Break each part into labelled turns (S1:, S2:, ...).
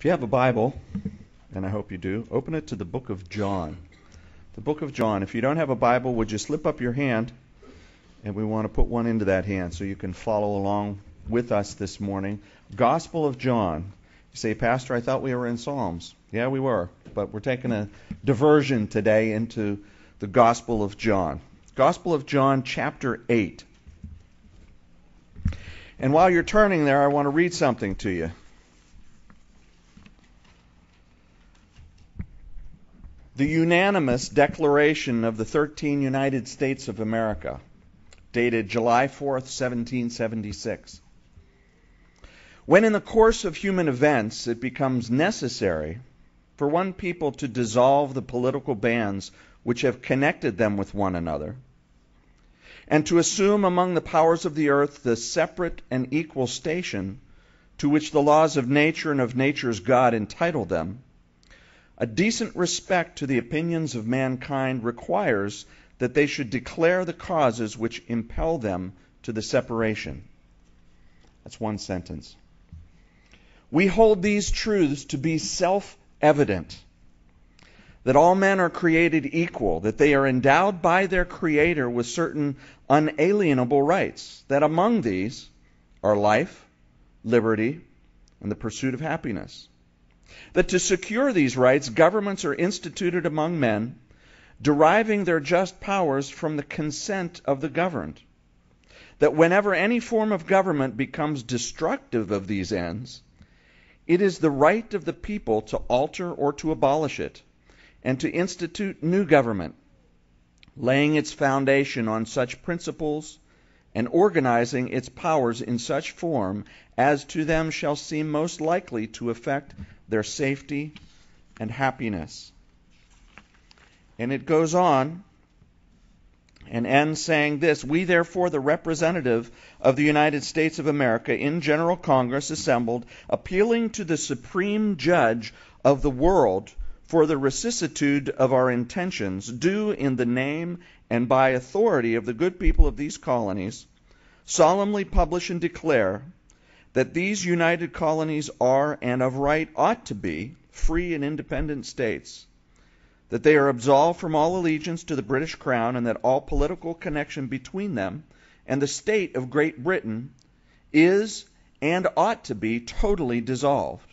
S1: If you have a Bible, and I hope you do, open it to the book of John. The book of John. If you don't have a Bible, would you slip up your hand? And we want to put one into that hand so you can follow along with us this morning. Gospel of John. You say, Pastor, I thought we were in Psalms. Yeah, we were. But we're taking a diversion today into the Gospel of John. Gospel of John, chapter 8. And while you're turning there, I want to read something to you. The unanimous declaration of the 13 United States of America, dated July 4th, 1776. When in the course of human events it becomes necessary for one people to dissolve the political bands which have connected them with one another, and to assume among the powers of the earth the separate and equal station to which the laws of nature and of nature's God entitle them, a decent respect to the opinions of mankind requires that they should declare the causes which impel them to the separation. That's one sentence. We hold these truths to be self-evident, that all men are created equal, that they are endowed by their Creator with certain unalienable rights, that among these are life, liberty, and the pursuit of happiness. That to secure these rights, governments are instituted among men, deriving their just powers from the consent of the governed. That whenever any form of government becomes destructive of these ends, it is the right of the people to alter or to abolish it, and to institute new government, laying its foundation on such principles and organizing its powers in such form as to them shall seem most likely to affect their safety and happiness. And it goes on and ends saying this: We therefore, the representative of the United States of America in General Congress assembled, appealing to the Supreme Judge of the world for the vicissitude of our intentions, do in the name and by authority of the good people of these colonies, solemnly publish and declare that these united colonies are, and of right ought to be, free and independent states, that they are absolved from all allegiance to the British Crown, and that all political connection between them and the state of Great Britain is and ought to be totally dissolved,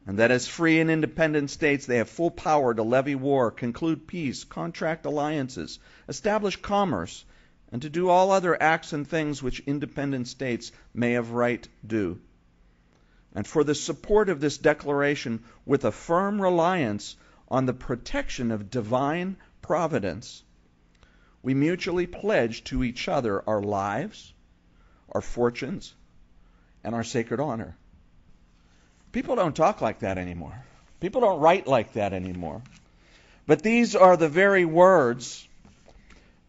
S1: and that as free and independent states they have full power to levy war, conclude peace, contract alliances, establish commerce, and to do all other acts and things which independent states may of right do. And for the support of this declaration, with a firm reliance on the protection of divine providence, we mutually pledge to each other our lives, our fortunes, and our sacred honor. People don't talk like that anymore. People don't write like that anymore. But these are the very words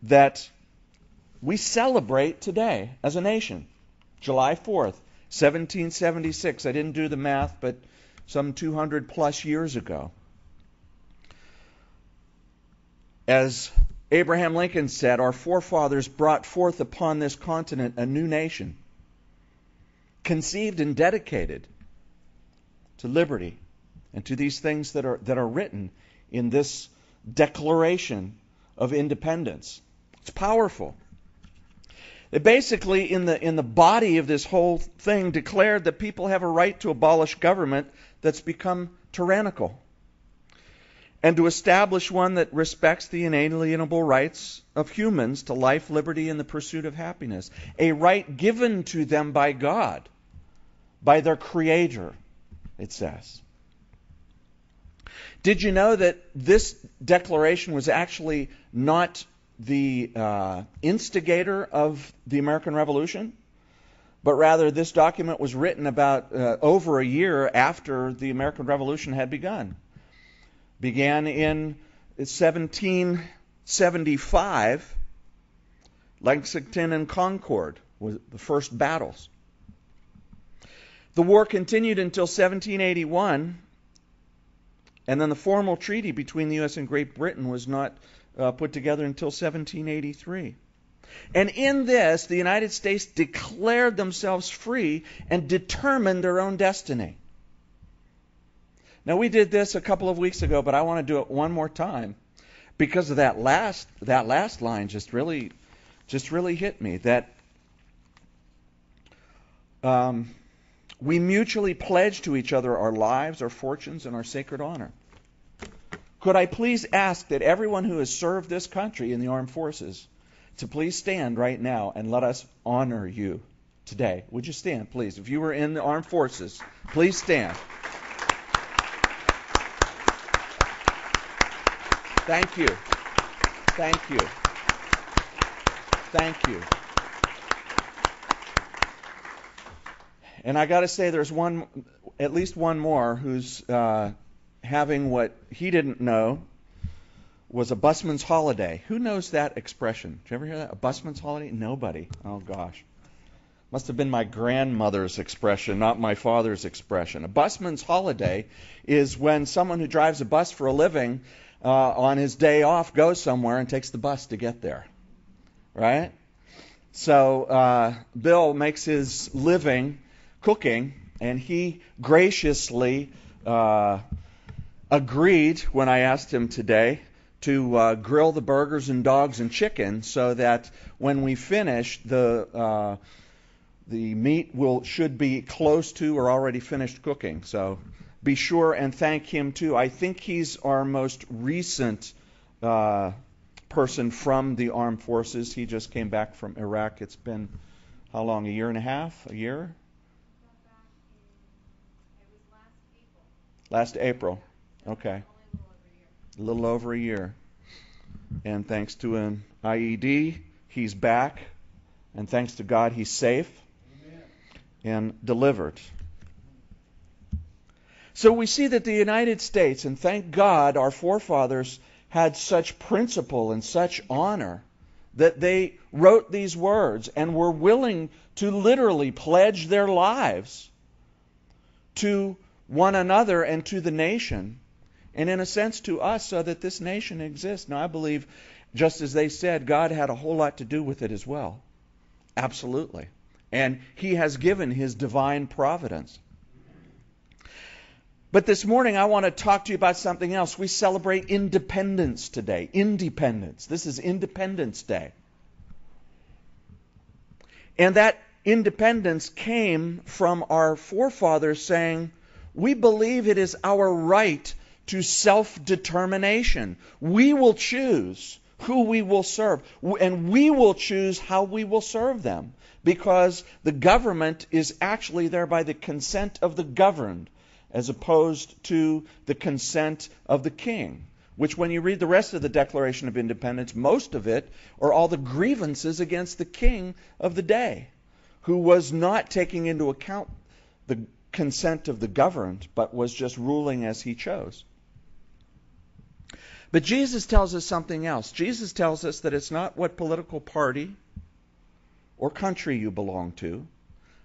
S1: that we celebrate today as a nation. July 4th, 1776. I didn't do the math, but some 200 plus years ago. As Abraham Lincoln said, our forefathers brought forth upon this continent a new nation, conceived and dedicated to liberty and to these things that are written in this Declaration of Independence. It's powerful. It basically, in the body of this whole thing, declared that people have a right to abolish government that's become tyrannical, and to establish one that respects the inalienable rights of humans to life, liberty, and the pursuit of happiness. A right given to them by God, by their Creator, it says. Did you know that this declaration was actually not the instigator of the American Revolution, but rather this document was written about over a year after the American Revolution had begun? Began in 1775. Lexington and Concord were the first battles. The war continued until 1781, and then the formal treaty between the U.S. and Great Britain was not put together until 1783. And in this, the United States declared themselves free and determined their own destiny. Now, we did this a couple of weeks ago, but I want to do it one more time because of that last line just really hit me. That we mutually pledge to each other our lives, our fortunes, and our sacred honor. Could I please ask that everyone who has served this country in the armed forces to please stand right now and let us honor you today? Would you stand, please? If you were in the armed forces, please stand. Thank you. Thank you. Thank you. And I got to say, there's at least one more who's having what he didn't know was a busman's holiday. Who knows that expression? Did you ever hear that? A busman's holiday? Nobody. Oh, gosh. Must have been my grandmother's expression, not my father's expression. A busman's holiday is when someone who drives a bus for a living on his day off goes somewhere and takes the bus to get there. Right? So Bill makes his living cooking, and he graciously agreed when I asked him today to grill the burgers and dogs and chicken so that when we finish, the meat should be close to or already finished cooking. So be sure and thank him too. I think he's our most recent person from the armed forces. He just came back from Iraq. It's been, how long, a year and a half? A year? Last April. Okay. A little over a year. And thanks to an IED, he's back. And thanks to God, he's safe. Amen. And delivered. So we see that the United States, and thank God our forefathers had such principle and such honor that they wrote these words and were willing to literally pledge their lives to one another and to the nation, and in a sense to us, so that this nation exists. Now, I believe, just as they said, God had a whole lot to do with it as well. Absolutely. And He has given His divine providence. But this morning I want to talk to you about something else. We celebrate independence today. Independence. This is Independence Day. And that independence came from our forefathers saying, we believe it is our right to self-determination. We will choose who we will serve, and we will choose how we will serve them, because the government is actually there by the consent of the governed, as opposed to the consent of the king, which when you read the rest of the Declaration of Independence, most of it are all the grievances against the king of the day, who was not taking into account the consent of the governed, but was just ruling as he chose. But Jesus tells us something else. Jesus tells us that it's not what political party or country you belong to.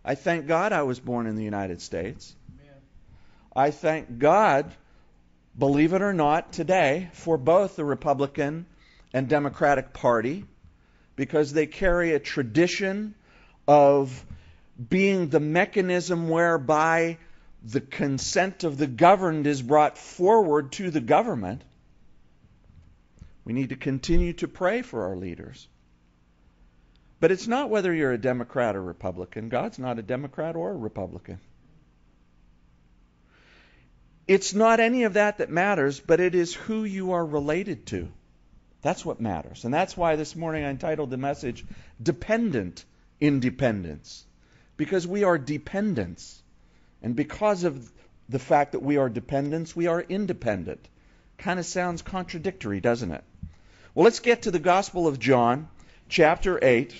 S1: I thank God I was born in the United States. Amen. I thank God, believe it or not, today for both the Republican and Democratic Party, because they carry a tradition of being the mechanism whereby the consent of the governed is brought forward to the government. We need to continue to pray for our leaders. But it's not whether you're a Democrat or Republican. God's not a Democrat or a Republican. It's not any of that matters, but it is who you are related to. That's what matters. And that's why this morning I entitled the message, Dependent Independence. Because we are dependents. And because of the fact that we are dependents, we are independent. Kind of sounds contradictory, doesn't it? Well, let's get to the Gospel of John, chapter 8.